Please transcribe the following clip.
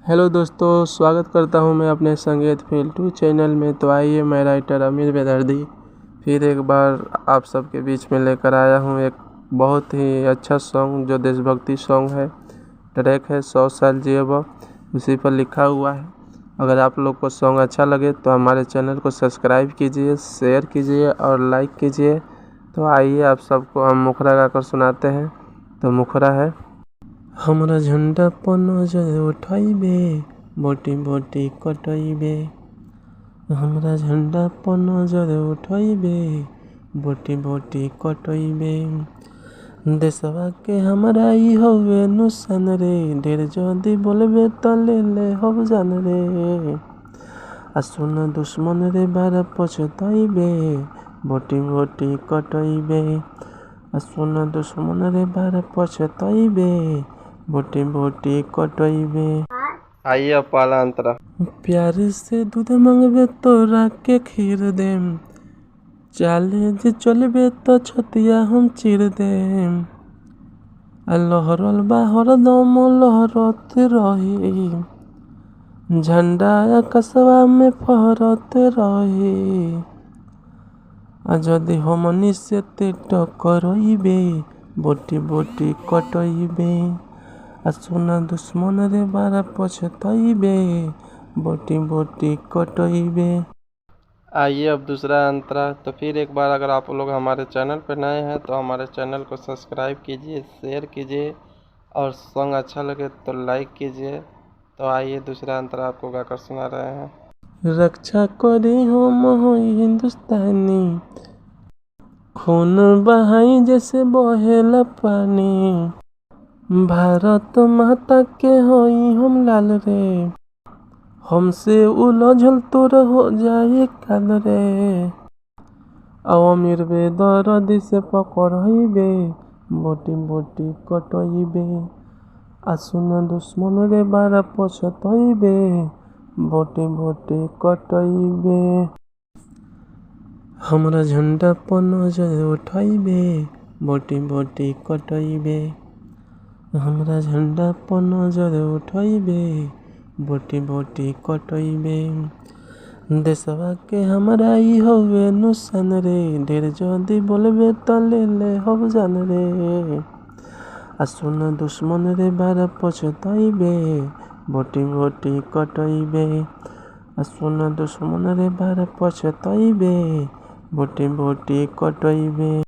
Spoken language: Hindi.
हेलो दोस्तों, स्वागत करता हूं मैं अपने संगीत फील 2 चैनल में। तो आइए, मैं राइटर अमीर बेदर्दी फिर एक बार आप सबके बीच में लेकर आया हूं एक बहुत ही अच्छा सॉन्ग जो देशभक्ति सॉन्ग है। ट्रैक है 100 साल जिए वो, उसी पर लिखा हुआ है। अगर आप लोग को सॉन्ग अच्छा लगे तो हमारे चैनल को सब्सक्राइब कीजिए, शेयर कीजिए और लाइक कीजिए। तो आइए, आप सबको हम मुखरा गाकर सुनाते हैं। तो मुखरा है। हमरा झंडा पर नजर उठाइबे, बोटी बोटी कटाइबे। हमरा झंडा पर नजर उठाइबे, बोटी बोटी कटाइबे। देशवा के हमरा ई हवे नुसान रे, ढेर जदी बोलबे त ले हब जान रे। आ सुन दुश्मन रे बारा पछताइबे, बोटी बोटी कटाइबे। आ सुन दुश्मन रे बारा पछताइबे, बोटी बोटी कटाइबे। आइए अब पहला अंतरा। प्यार से दूध मांगबे तोरा के खीर देम, चाले जे चलबे तो छतिया हम चीर देम। आ लहरल बा हरदम लहरत रही, झंडा आकाशवा में फहरत रही। आ जदि हमनी से ते टकराइबे, बोटी बोटी कटाइबे। आ सुना दुश्मन रे बारा पछताइबे, बोटी बोटी कटाइबे। आइए अब दूसरा अंतरा। तो फिर एक बार, अगर आप लोग हमारे चैनल पर नए हैं तो हमारे चैनल को सब्सक्राइब कीजिए, शेयर कीजिए और सॉन्ग अच्छा लगे तो लाइक कीजिए। तो आइए, दूसरा अंतरा आपको गाकर सुना रहे हैं। रक्षा करे हम होई हिंदुस्तानी, खून बहाई जैसे बहेला पानी। भारत माता के होई हम लाल रे, हमसे उलझल तोर हो जाए काल रे। अमीर बेदर्दी से पकड़ाइबे, बोटी बोटी कटाइबे। आ सुन दुश्मन रे बारा पछताइबे, बोटी बोटी कटाइबे। हमरा झंडा पर नजर उठाइबे, बोटी बोटी कटाइबे। हमरा झंडा पर नजर उठाइबे, बोटी बोटी कटाइबे। देशवा के हमरा ई हवे नुसान रे, ढेर जदी बोलबे त ले हब जान रे। आ सुन दुश्मन रे बारा पछताइबे, बोटी बोटी कटाइबे। आ सुन दुश्मन रे बारा पछताइबे, बोटी बोटी कटाइबे।